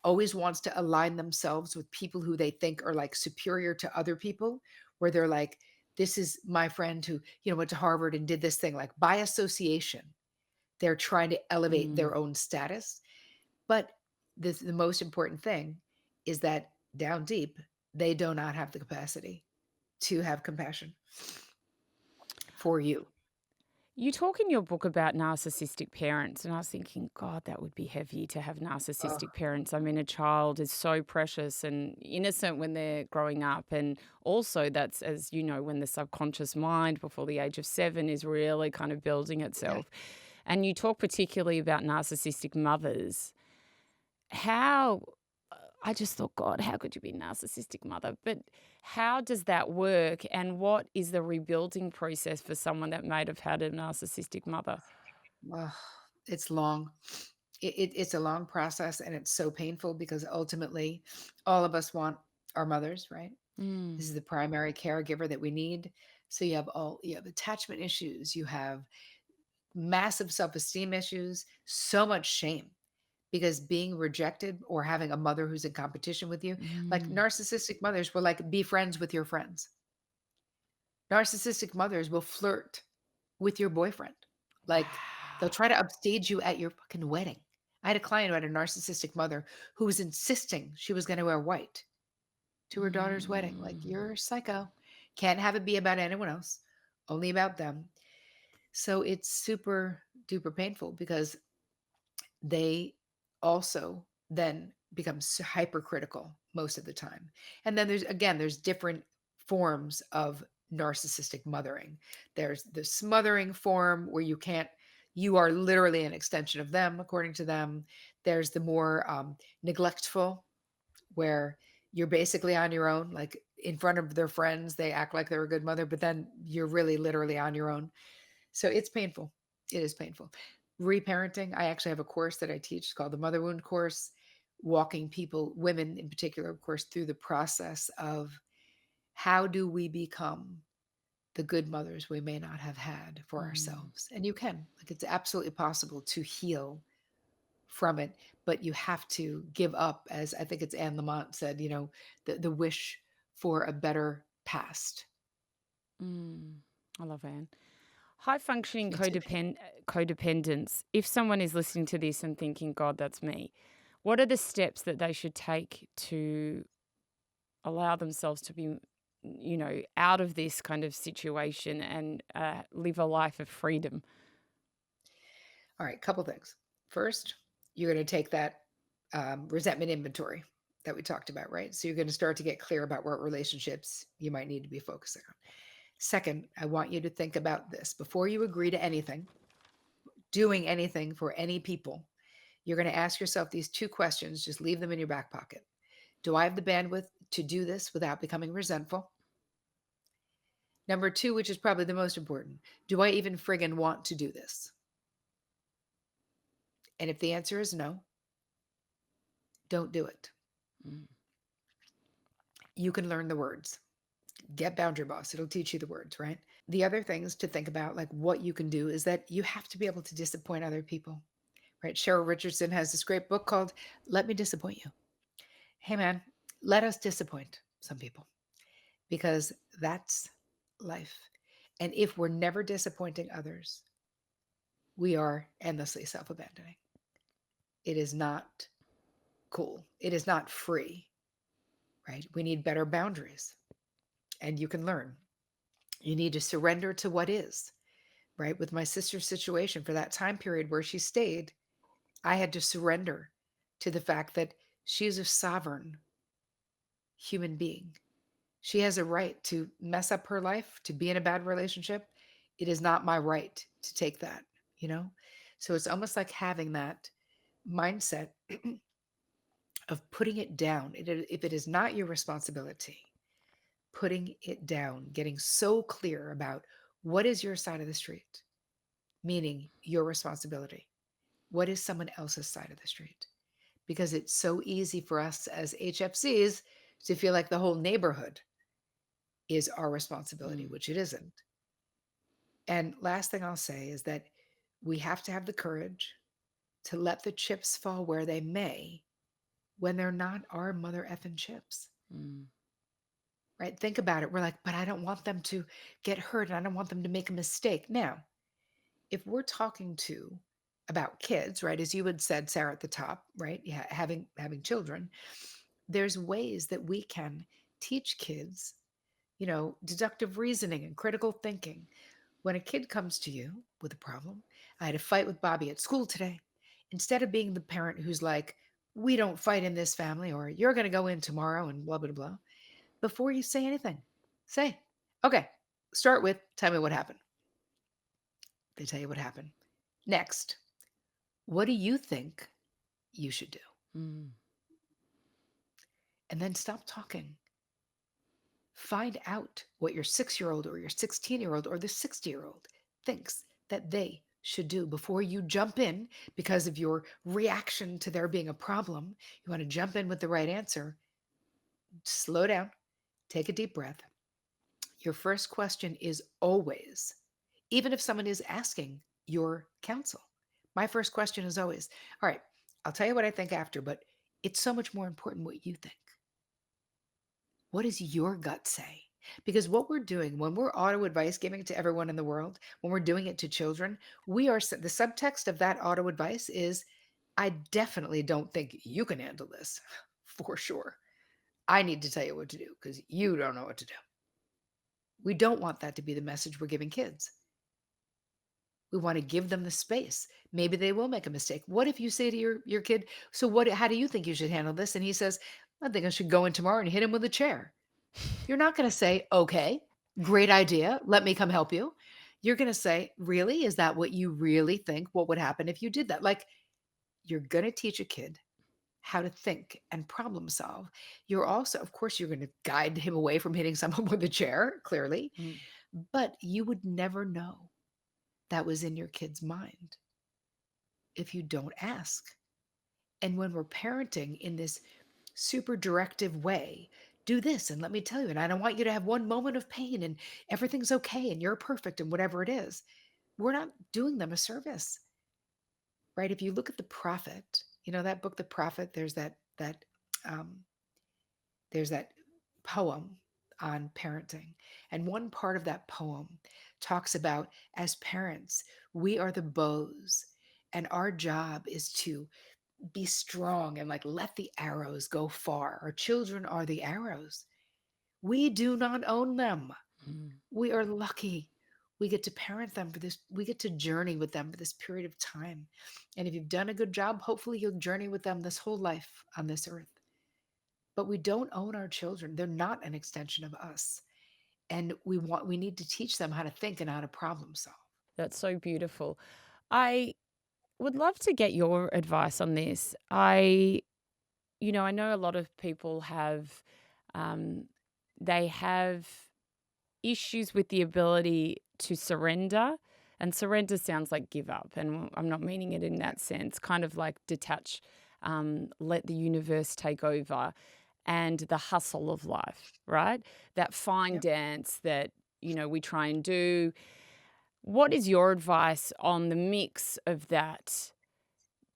always wants to align themselves with people who they think are like superior to other people, where they're like, this is my friend who, went to Harvard and did this thing. Like by association, they're trying to elevate Mm. their own status. But the most important thing is that down deep, they do not have the capacity to have compassion for you. You talk in your book about narcissistic parents, and I was thinking, God, that would be heavy to have Oh, narcissistic parents. I mean, a child is so precious and innocent when they're growing up. And also, that's, as you know, when the subconscious mind before the age of 7 is really kind of building yeah. itself. And you talk particularly about narcissistic mothers. How I just thought, God, how could you be a narcissistic mother? But how does that work? And what is the rebuilding process for someone that might have had a narcissistic mother? Ugh, it's long. It's a long process, and it's so painful because ultimately all of us want our mothers, right? This Mm. is the primary caregiver that we need. So you have attachment issues, you have massive self-esteem issues, so much shame because being rejected or having a mother who's in competition with you, like Mm. narcissistic mothers will like be friends with your friends. Narcissistic mothers will flirt with your boyfriend. Like, they'll Wow. try to upstage you at your fucking wedding. I had a client who had a narcissistic mother who was insisting she was gonna wear white to her daughter's wedding. Like, Mm. "You're psycho. Can't have it be about anyone else, only about them." So it's super duper painful because they also then become hypercritical most of the time. And then there's different forms of narcissistic mothering. There's the smothering form where you are literally an extension of them, according to them. There's the more neglectful, where you're basically on your own, like in front of their friends, they act like they're a good mother, but then you're really literally on your own. So it's painful. It is painful. Reparenting, I actually have a course that I teach. It's called the Mother Wound Course, walking people, women in particular, of course, through the process of how do we become the good mothers we may not have had for Mm. ourselves. And you can, like, it's absolutely possible to heal from it, but you have to give up, as I think it's Anne Lamott said, the wish for a better past. Mm. I love Anne. High functioning Me too. codependence. If someone is listening to this and thinking, God, that's me, what are the steps that they should take to allow themselves to be, out of this kind of situation and live a life of freedom? All right, couple things. First, you're going to take that resentment inventory that we talked about, right? So you're going to start to get clear about what relationships you might need to be focusing on. Second, I want you to think about this before you agree to anything, doing anything for any people. You're going to ask yourself these two questions, just leave them in your back pocket. Do I have the bandwidth to do this without becoming resentful? Number two, which is probably the most important, do I even friggin' want to do this? And if the answer is no, don't do it. Mm. You can learn the words. Get Boundary Boss. It'll teach you the words, right? The other things to think about, like what you can do, is that you have to be able to disappoint other people, right? Cheryl Richardson has this great book called Let Me Disappoint You. Hey, man, let us disappoint some people because that's life. And if we're never disappointing others, we are endlessly self abandoning. It is not cool. It is not free, right? We need better boundaries, and you can learn. You need to surrender to what is, right? With my sister's situation, for that time period where she stayed, I had to surrender to the fact that she is a sovereign human being. She has a right to mess up her life, to be in a bad relationship. It is not my right to take that, you know? So it's almost like having that mindset of putting it down. If it is not your responsibility, putting it down, getting so clear about what is your side of the street, meaning your responsibility. What is someone else's side of the street? Because it's so easy for us as HFCs to feel like the whole neighborhood is our responsibility, Mm, which it isn't. And last thing I'll say is that we have to have the courage to let the chips fall where they may when they're not our mother effing chips, mm, right? Think about it. We're like, but I don't want them to get hurt and I don't want them to make a mistake. Now, if we're talking to about kids, right, as you had said, Sarah, at the top, right, yeah, having children, there's ways that we can teach kids, deductive reasoning and critical thinking. When a kid comes to you with a problem, I had a fight with Bobby at school today. Instead of being the parent who's like, we don't fight in this family, or you're going to go in tomorrow and blah, blah, blah, before you say anything, say, okay, start with, tell me what happened. They tell you what happened. Next, what do you think you should do? mm, And then stop talking. Find out what your 6-year-old or your 16-year-old or the 60-year-old thinks that they should do before you jump in because of your reaction to there being a problem. You want to jump in with the right answer. Slow down, take a deep breath. Your first question is always, even if someone is asking your counsel, my first question is always, all right, I'll tell you what I think after, but it's so much more important what you think. What does your gut say? Because what we're doing when we're auto advice giving it to everyone in the world, when we're doing it to children, the subtext of that auto advice is, I definitely don't think you can handle this for sure. I need to tell you what to do because you don't know what to do. We don't want that to be the message we're giving kids. We want to give them the space. Maybe they will make a mistake. What if you say to your kid, so how do you think you should handle this? And he says, I think I should go in tomorrow and hit him with a chair. You're not going to say, okay, great idea. Let me come help you. You're going to say, really? Is that what you really think? What would happen if you did that? Like, you're going to teach a kid how to think and problem solve. You're also, of course, you're going to guide him away from hitting someone with a chair, clearly, mm. but you would never know that was in your kid's mind if you don't ask. And when we're parenting in this super directive way, do this and let me tell you, and I don't want you to have one moment of pain and everything's okay and you're perfect and whatever it is, we're not doing them a service, right? If you look at The Prophet, that book, The Prophet, um, there's that poem on parenting. And one part of that poem talks about, as parents, we are the bows and our job is to be strong and like let the arrows go far. Our children are the arrows. We do not own them. Mm. We are lucky. We get to parent them for this. We get to journey with them for this period of time. And if you've done a good job, hopefully you'll journey with them this whole life on this earth. But we don't own our children. They're not an extension of us. And we need to teach them how to think and how to problem solve. That's so beautiful. I would love to get your advice on this. I know a lot of people um, they have issues with the ability to surrender. And surrender sounds like give up. And I'm not meaning it in Yeah. that sense, kind of like detach, let the universe take over. and the hustle of life, right? That fine Yep. dance that, we try and do. What is your advice on the mix of that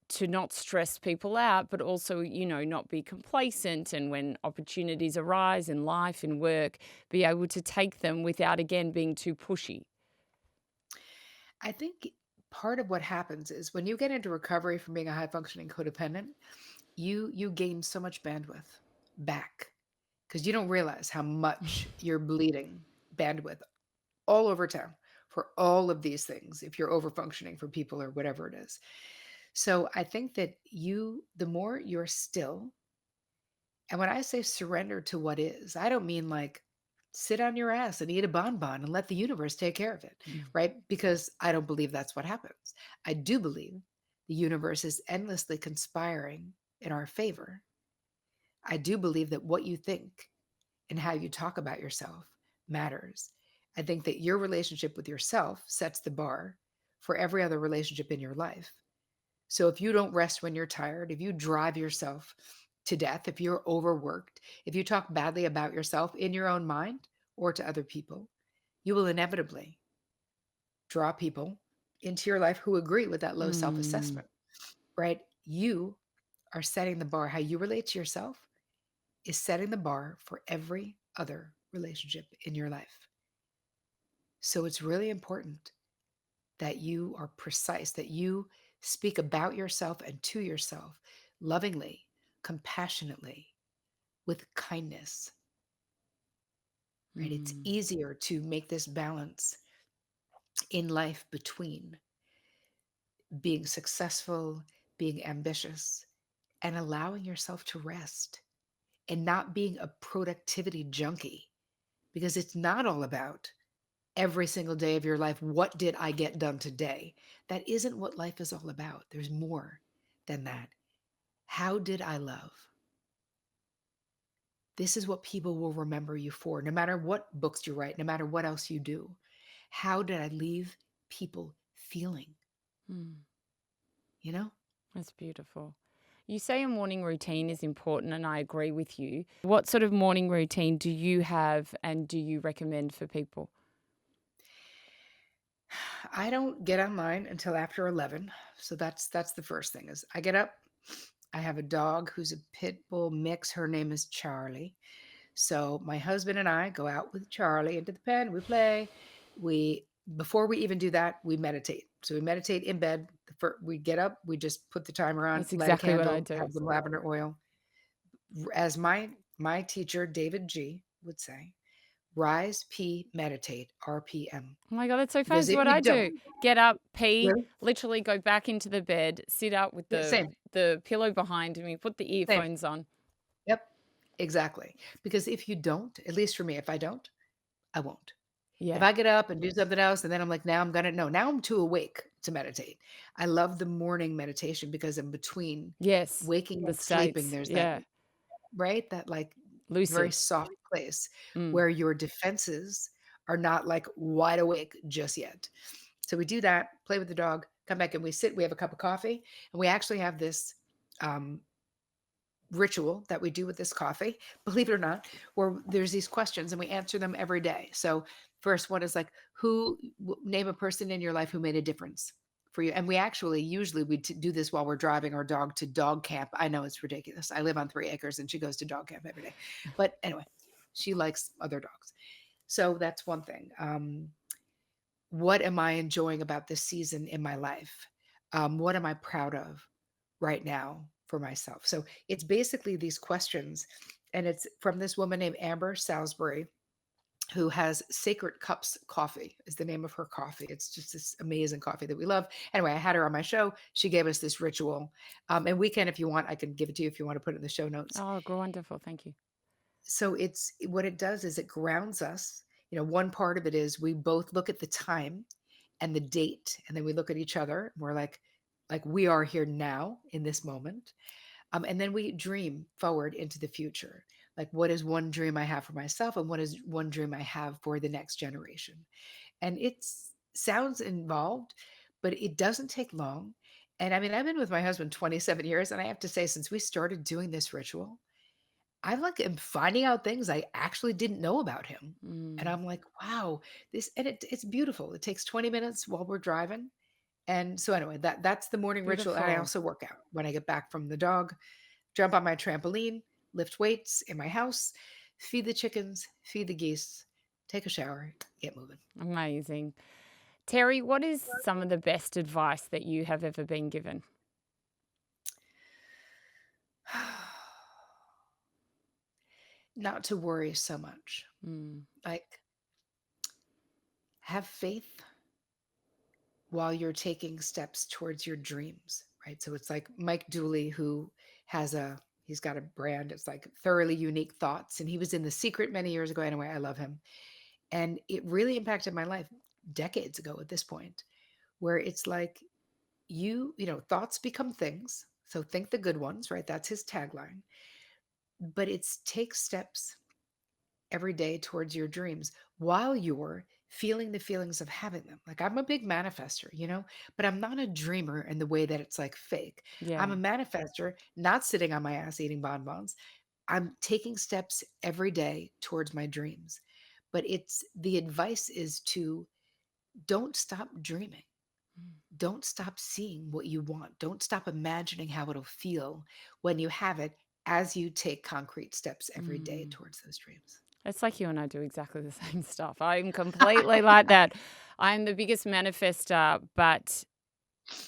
to not stress people out, but also, not be complacent, and when opportunities arise in life and work, be able to take them without, again, being too pushy? I think part of what happens is when you get into recovery from being a high functioning codependent, you gain so much bandwidth back because you don't realize how much you're bleeding bandwidth all over town for all of these things if you're over functioning for people or whatever it is. So I think that the more you're still, and when I say surrender to what is, I don't mean like sit on your ass and eat a bonbon and let the universe take care of it, Mm. right? Because I don't believe that's what happens. I do believe the universe is endlessly conspiring in our favor. I do believe that what you think and how you talk about yourself matters. I think that your relationship with yourself sets the bar for every other relationship in your life. So if you don't rest when you're tired, if you drive yourself to death, if you're overworked, if you talk badly about yourself in your own mind or to other people, you will inevitably draw people into your life who agree with that low self Mm. assessment, right? You are setting the bar. How you relate to yourself is setting the bar for every other relationship in your life. So it's really important that you are precise, that you speak about yourself and to yourself lovingly, compassionately, with kindness, right? It's Mm. easier to make this balance in life between being successful, being ambitious, and allowing yourself to rest and not being a productivity junkie because it's not all about every single day of your life. What did I get done today? That isn't what life is all about. There's more than that. How did I love? This is what people will remember you for, no matter what books you write, no matter what else you do. How did I leave people feeling? Mm. You know? That's beautiful. You say a morning routine is important, and I agree with you. What sort of morning routine do you have and do you recommend for people? I don't get online until after 11. So that's the first thing is I get up. I have a dog who's a pit bull mix. Her name is Charlie. So my husband and I go out with Charlie into the pen. We play. We Before we even do that, we meditate. So we meditate in bed. We get up. We just put the timer on, That's light a exactly what I candle, do. have some lavender oil. As my teacher David G would say, rise, pee, meditate, RPM. Oh my God, that's so Because fancy if what you I do. don't, Get up, pee, really, literally go back into the bed, sit up with yeah, same, the pillow behind me, put the same. earphones on. Yep, exactly. Because if you don't, at least for me, if I don't, I won't. If Yeah. I get up and do something else and then I'm like, now I'm gonna no, now I'm too awake to meditate. I love the morning meditation because in between Yes. waking The and sleeping, states. there's that, Yeah. right? That like very Lucid. soft place Mm. where your defenses are not like wide awake just yet. So we do that, play with the dog, come back and we sit, we have a cup of coffee, and we actually have this um, ritual that we do with this coffee, believe it or not, where there's these questions and we answer them every day. So, first one is like, name a person in your life who made a difference for you. And we actually usually do this while we're driving our dog to dog camp. I know it's ridiculous. I live on 3 acres and she goes to dog camp every day. But anyway, she likes other dogs. So that's one thing. What am I enjoying about this season in my life? What am I proud of right now for myself? So it's basically these questions, and it's from this woman named Amber Salisbury, who has Sacred Cups Coffee, is the name of her coffee. It's just this amazing coffee that we love. Anyway, I had her on my show. She gave us this ritual. And we can, if you want, I can give it to you if you want to put it in the show notes. Oh, wonderful. Thank you. So it's what it does is it grounds us. One part of it is we both look at the time and the date, and then we look at each other and we're like we are here now in this moment. And then we dream forward into the future. Like, what is one dream I have for myself, and what is one dream I have for the next generation? And it sounds involved, but it doesn't take long. And I mean, I've been with my husband 27 years, and I have to say, since we started doing this ritual, I like am finding out things I actually didn't know about him. And Mm. I'm like, wow, this and it's beautiful. It takes 20 minutes while we're driving. And so anyway, that's the morning ritual. And I Beautiful. also work out when I get back from the dog, jump on my trampoline, lift weights in my house, feed the chickens, feed the geese, take a shower, get moving. Amazing. Terry, what is some of the best advice that you have ever been given? Not to worry so much. Mm. Like have faith while you're taking steps towards your dreams, right? So it's like Mike Dooley, who he's got a brand. It's like Thoroughly Unique Thoughts. And he was in The Secret many years ago. Anyway, I love him. And it really impacted my life decades ago at this point, where it's like thoughts become things. So think the good ones, right? That's his tagline. But it's take steps every day towards your dreams while you're feeling the feelings of having them. Like I'm a big manifester, but I'm not a dreamer in the way that it's like fake. I'm Yeah. a manifester, not sitting on my ass eating bonbons. I'm taking steps every day towards my dreams. But it's the advice is to don't stop dreaming. Mm. Don't stop seeing what you want. Don't stop imagining how it'll feel when you have it as you take concrete steps every day Mm. towards those dreams. It's like you and I do exactly the same stuff. I'm completely like that. I'm the biggest manifester, but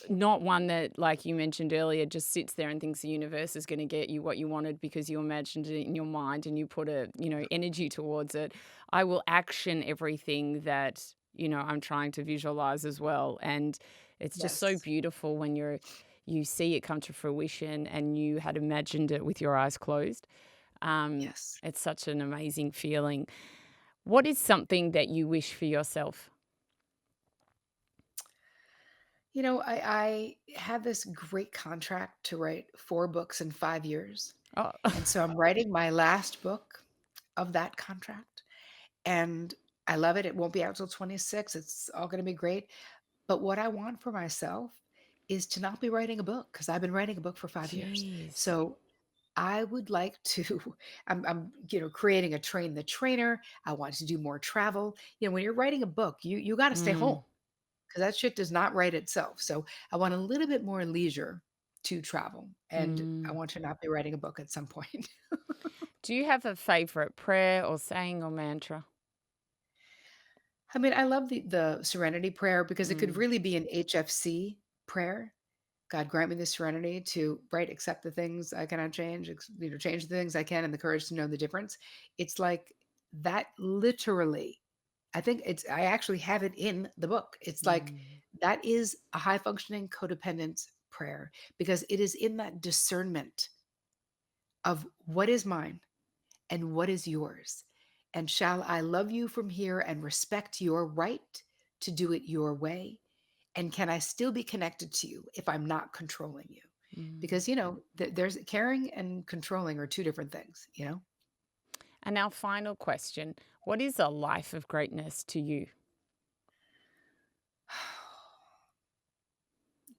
not one that, like you mentioned earlier, just sits there and thinks the universe is going to get you what you wanted because you imagined it in your mind and you put energy towards it. I will action everything that, I'm trying to visualize as well. And it's just so Yes. beautiful when you see it come to fruition and you had imagined it with your eyes closed. Yes. It's such an amazing feeling. What is something that you wish for yourself? I had this great contract to write 4 books in 5 years. Oh, And so I'm writing my last book of that contract. And I love it. It won't be out till 26. It's all going to be great. But what I want for myself is to not be writing a book because I've been writing a book for 5 years. jeez. So I would like to, I'm creating a train the trainer. I want to do more travel. When you're writing a book, you got to stay home Mm, because that shit does not write itself. So I want a little bit more leisure to travel, and I mm. want to not be writing a book at some point. Do you have a favorite prayer or saying or mantra? I mean, I love the Serenity Prayer because it could Mm, really be an HFC prayer. God grant me the serenity to accept the things I cannot change, change the things I can, and the courage to know the difference. It's like that literally. I actually have it in the book. It's like mm, that is a high functioning codependent prayer because it is in that discernment of what is mine and what is yours. And shall I love you from here and respect your right to do it your way? And can I still be connected to you if I'm not controlling you? mm. Because, there's caring and controlling are two different things. And our final question, what is a life of greatness to you?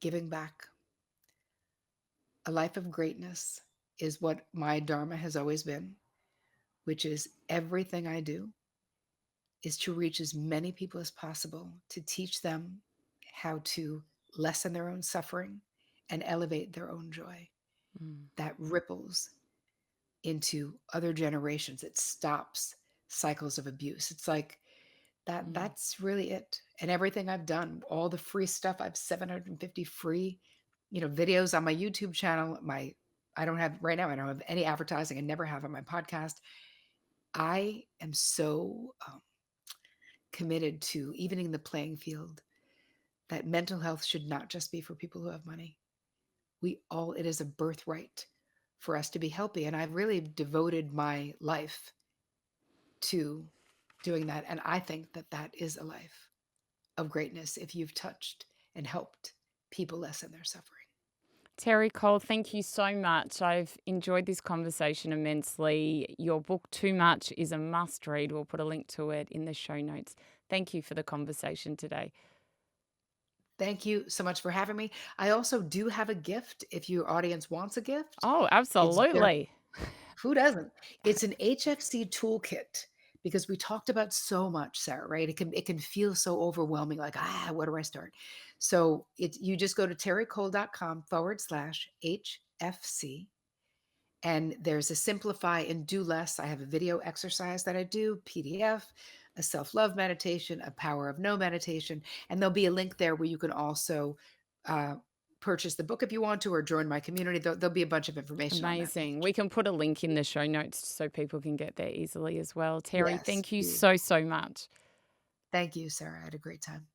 Giving back. A life of greatness is what my Dharma has always been, which is everything I do is to reach as many people as possible to teach them how to lessen their own suffering and elevate their own joy. Mm, That ripples into other generations. It stops cycles of abuse. It's like mm, that's really it. And everything I've done, all the free stuff, I have 750 free, videos on my YouTube channel. I don't have right now, I don't have any advertising. I never have on my podcast. I am so committed to evening the playing field that mental health should not just be for people who have money. It is a birthright for us to be healthy. And I've really devoted my life to doing that. And I think that that is a life of greatness if you've touched and helped people lessen their suffering. Terry Cole, thank you so much. I've enjoyed this conversation immensely. Your book, Too Much, is a must read. We'll put a link to it in the show notes. Thank you for the conversation today. Thank you so much for having me. I also do have a gift if your audience wants a gift. Oh, It's very absolutely. Who doesn't? It's an HFC toolkit because we talked about so much, Sarah, right? It can feel so overwhelming, like, where do I start? So you just go to terricole.com/HFC. And there's a simplify and do less. I have a video exercise that I do, PDF, a self love meditation, a power of no meditation. And there'll be a link there where you can also uh, purchase the book if you want to, or join my community. There'll be a bunch of information on that Amazing. page. We can put a link in the show notes so people can get there easily as well. Terry, Yes. thank you so, so much. Thank you, Sarah. I had a great time.